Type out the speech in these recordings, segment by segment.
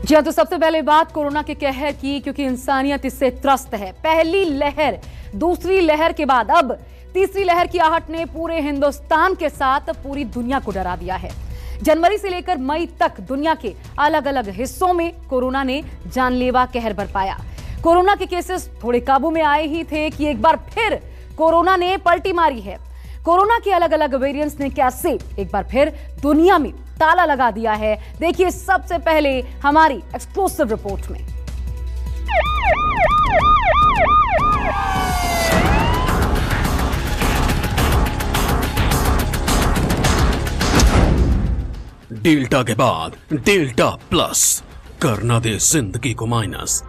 जी हाँ, तो सबसे पहले बात कोरोना के कहर की, क्योंकि इंसानियत इससे त्रस्त है। पहली लहर, दूसरी लहर के बाद अब तीसरी लहर की आहट ने पूरे हिंदुस्तान के साथ पूरी दुनिया को डरा दिया है। जनवरी से लेकर मई तक दुनिया के अलग अलग हिस्सों में कोरोना ने जानलेवा कहर बरपाया। कोरोना के केसेस थोड़े काबू में आए ही थे कि एक बार फिर कोरोना ने पलटी मारी है। कोरोना के अलग अलग वेरिएंट्स ने कैसे एक बार फिर दुनिया में ताला लगा दिया है, देखिए सबसे पहले हमारी एक्सक्लूसिव रिपोर्ट में। डेल्टा के बाद डेल्टा प्लस करना दे जिंदगी को माइनस।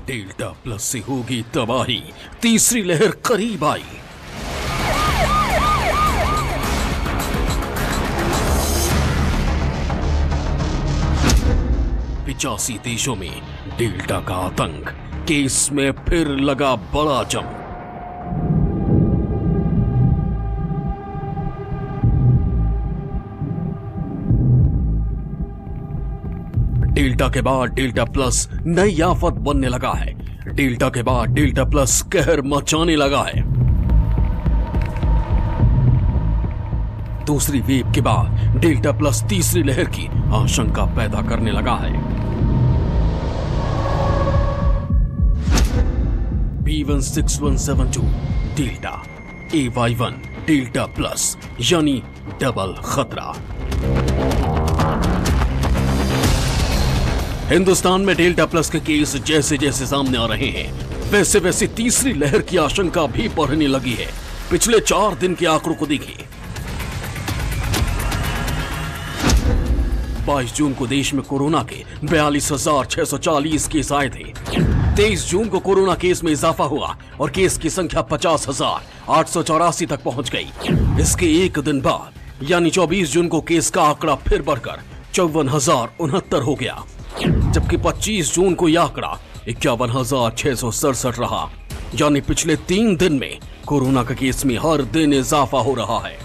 डेल्टा प्लस से होगी तबाही, तीसरी लहर करीब आई। पिचासी देशों में डेल्टा का आतंक, केस में फिर लगा बड़ा जंग। डेल्टा के बाद डेल्टा प्लस नई आफत बनने लगा है। डेल्टा के बाद डेल्टा प्लस कहर मचाने लगा है। दूसरी वेव के बाद डेल्टा प्लस तीसरी लहर की आशंका पैदा करने लगा है। B16172 delta, AY1 delta plus यानी डबल खतरा। हिंदुस्तान में डेल्टा प्लस के केस जैसे जैसे सामने आ रहे हैं, वैसे वैसे तीसरी लहर की आशंका भी बढ़ने लगी है। पिछले 4 दिन के आंकड़ों को देखिए। 22 जून को देश में कोरोना के 42,640 केस आए थे। 23 जून को कोरोना केस में इजाफा हुआ और केस की संख्या 50,884 तक पहुंच गई। इसके एक दिन बाद यानी 24 जून को केस का आंकड़ा फिर बढ़कर 54,069 हो गया, जबकि 25 जून को यह आंकड़ा 51,667 रहा। यानी पिछले 3 दिन में कोरोना के केस में हर दिन इजाफा हो रहा है।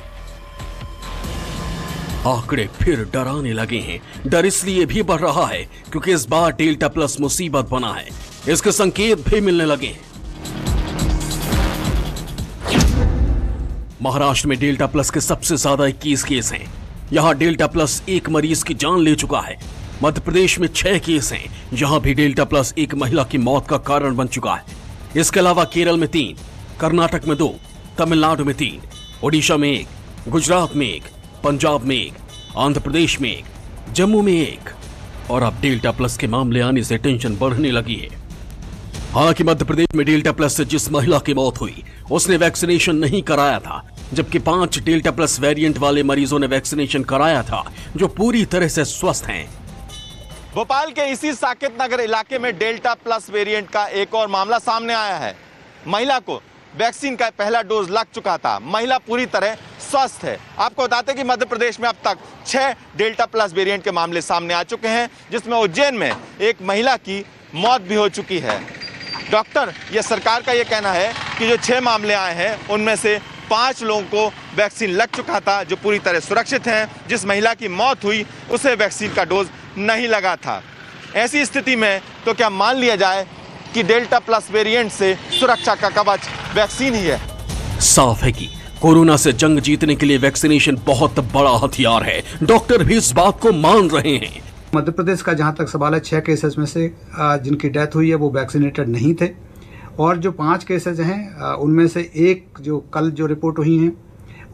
आंकड़े फिर डराने लगे हैं। डर इसलिए भी बढ़ रहा है क्योंकि इस बार डेल्टा प्लस मुसीबत बना है। इसके संकेत भी मिलने लगे हैं। महाराष्ट्र में डेल्टा प्लस के सबसे ज्यादा 21 केस हैं। यहां डेल्टा प्लस एक मरीज की जान ले चुका है। मध्य प्रदेश में 6 केस हैं, जहां भी डेल्टा प्लस एक महिला की मौत का कारण बन चुका है। इसके अलावा केरल में 3, कर्नाटक में 2, तमिलनाडु में 3, ओडिशा में 1, गुजरात में 1, पंजाब में 1, आंध्र प्रदेश में 1, जम्मू में 1। और अब डेल्टा प्लस के मामले आने से टेंशन बढ़ने लगी है। हालांकि मध्य प्रदेश में डेल्टा प्लस से जिस महिला की मौत हुई उसने वैक्सीनेशन नहीं कराया था, जबकि 5 डेल्टा प्लस वेरिएंट वाले मरीजों ने वैक्सीनेशन कराया था, जो पूरी तरह से स्वस्थ हैं। भोपाल के इसी साकेत नगर इलाके में डेल्टा प्लस वेरिएंट का एक और मामला सामने आया है। महिला को वैक्सीन का पहला डोज लग चुका था। महिला पूरी तरह स्वस्थ है। आपको बताते हैं कि मध्य प्रदेश में अब तक 6 डेल्टा प्लस वेरिएंट के मामले सामने आ चुके हैं, जिसमें उज्जैन में एक महिला की मौत भी हो चुकी है। डॉक्टर, ये सरकार का ये कहना है कि जो 6 मामले आए हैं उनमें से 5 लोगों को वैक्सीन लग चुका था, जो पूरी तरह सुरक्षित हैं। जिस महिला की मौत हुई उसे वैक्सीन का डोज नहीं लगा था। ऐसी स्थिति में तो क्या मान लिया जाए कि डेल्टा प्लस वेरिएंट से सुरक्षा का कवच वैक्सीन ही है? साफ है कि कोरोना से जंग जीतने के लिए वैक्सीनेशन बहुत बड़ा हथियार है। डॉक्टर भी इस बात को मान रहे हैं। मध्य प्रदेश का जहां तक सवाल है, 6 केसेस में से जिनकी डेथ हुई है वो वैक्सीनेटेड नहीं थे, और जो 5 केसेस हैं उनमें से एक जो कल जो रिपोर्ट हुई हैं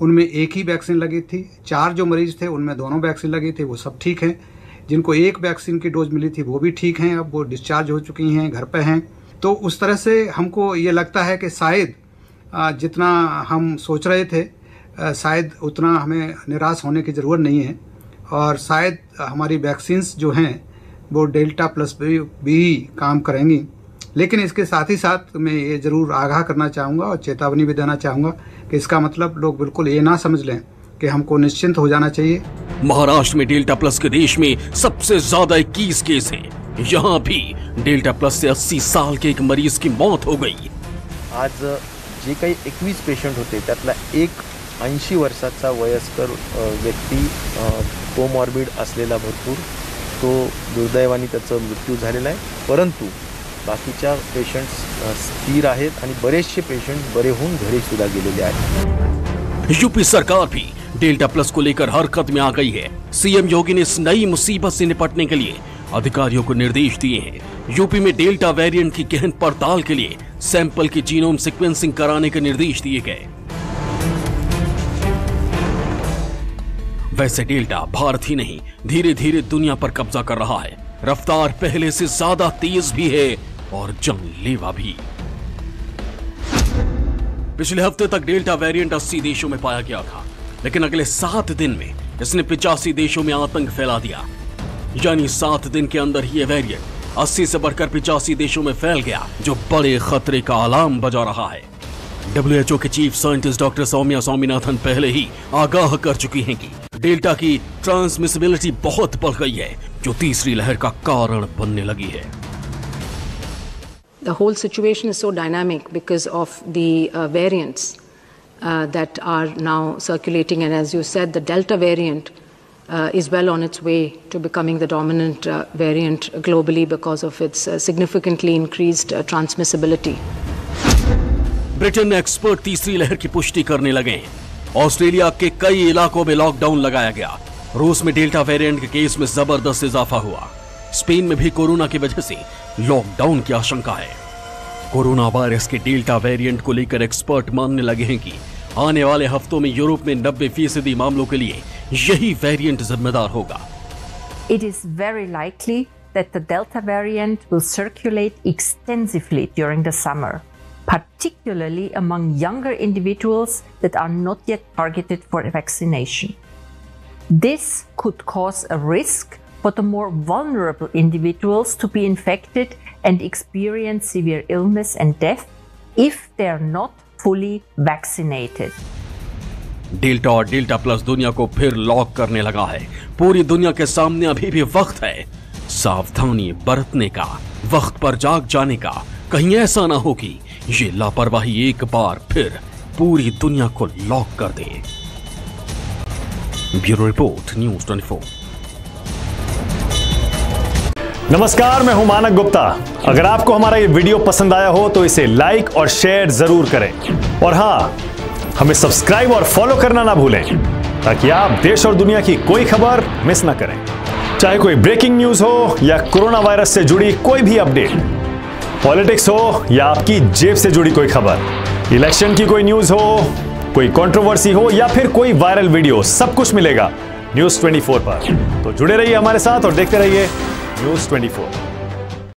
उनमें एक ही वैक्सीन लगी थी। 4 जो मरीज थे उनमें दोनों वैक्सीन लगी थी, वो सब ठीक हैं। जिनको एक वैक्सीन की डोज मिली थी वो भी ठीक हैं, अब वो डिस्चार्ज हो चुकी हैं, घर पे हैं। तो उस तरह से हमको ये लगता है कि शायद जितना हम सोच रहे थे शायद उतना हमें निराश होने की ज़रूरत नहीं है, और शायद हमारी वैक्सीन्स जो हैं वो डेल्टा प्लस पे भी काम करेंगी। लेकिन इसके साथ ही साथ मैं ये ज़रूर आगाह करना चाहूँगा और चेतावनी भी देना चाहूँगा कि इसका मतलब लोग बिल्कुल ये ना समझ लें कि हमको निश्चिंत हो जाना चाहिए। महाराष्ट्र में डेल्टा प्लस के देश में सबसे ज्यादा 21 केस हैं। यहाँ भी डेल्टा प्लस से 80 साल के एक मरीज की मौत हो गई। आज जे काही 21 पेशंट होते त्यातला एक 80 वर्षाचा वयस्कर व्यक्ती कोमॉर्बिड असलेला भरपूर, तो दुर्दैवाने त्याचा मृत्यू झालेला आहे, परंतु बाकीच्या पेशंट्स स्थिर आहेत आणि बरेचसे पेशंट बरे होऊन घरी सुद्धा गेलेले आहेत। यूपी सरकार भी डेल्टा प्लस को लेकर हरकत में आ गई है। सीएम योगी ने इस नई मुसीबत से निपटने के लिए अधिकारियों को निर्देश दिए हैं। यूपी में डेल्टा वेरिएंट की गहन पड़ताल के लिए सैंपल की जीनोम सीक्वेंसिंग कराने के निर्देश दिए गए। वैसे डेल्टा भारत ही नहीं, धीरे धीरे दुनिया पर कब्जा कर रहा है। रफ्तार पहले से ज्यादा तेज भी है और जानलेवा भी। पिछले हफ्ते तक डेल्टा वेरिएंट 80 देशों में पाया गया था, लेकिन अगले 7 दिन में इसने 85 देशों में आतंक फैला दिया। यानी 7 दिन के अंदर ही यह वेरिएंट 80 से बढ़कर 85 देशों में फैल गया, जो बड़े खतरे का अलार्म बजा रहा है। WHO के chief scientist doctor Soumya Swaminathan पहले ही आगाह कर चुकी हैं कि डेल्टा की ट्रांसमिसिबिलिटी बहुत बढ़ गई है, जो तीसरी लहर का कारण बनने लगी है। The whole situation is so dynamic because of the variants that are now circulating, and as you said, the Delta variant is well on its way to becoming the dominant variant globally because of its significantly increased transmissibility. Britain में expert तीसरी लहर की पुष्टि करने लगे हैं। Australia के कई इलाकों में लॉकडाउन लगाया गया। रूस में डेल्टा वेरिएंट के केस में जबरदस्त इजाफा हुआ। स्पेन में भी कोरोना की वजह से लॉकडाउन की आशंका है। कोरोना वायरस के डेल्टा वेरिएंट को लेकर एक्सपर्ट मानने लगे हैं कि आने वाले हफ्तों में यूरोप में 90% मामलों के लिए यही वेरिएंट जिम्मेदार होगा। It is very likely that the Delta variant will circulate extensively during the summer, particularly among younger individuals that are not yet targeted for vaccination. This could cause a risk for the more vulnerable individuals to be infected and experience severe illness and death if they are not fully vaccinated. Delta और delta plus दुनिया को फिर lock करने लगा है। पूरी दुनिया के सामने अभी भी वक्त है सावधानी बरतने का, वक्त पर जाग जाने का। कहीं ऐसा ना हो कि ये लापरवाही एक बार फिर पूरी दुनिया को लॉक कर दे। Bureau report, news 24। नमस्कार, मैं हूं मानक गुप्ता। अगर आपको हमारा ये वीडियो पसंद आया हो तो इसे लाइक और शेयर जरूर करें, और हां, हमें सब्सक्राइब और फॉलो करना ना भूलें ताकि आप देश और दुनिया की कोई खबर मिस ना करें। चाहे कोई ब्रेकिंग न्यूज हो या कोरोना वायरस से जुड़ी कोई भी अपडेट, पॉलिटिक्स हो या आपकी जेब से जुड़ी कोई खबर, इलेक्शन की कोई न्यूज हो, कोई कंट्रोवर्सी हो या फिर कोई वायरल वीडियो, सब कुछ मिलेगा न्यूज़ 24 पर। तो जुड़े रहिए हमारे साथ और देखते रहिए न्यूज़ 24।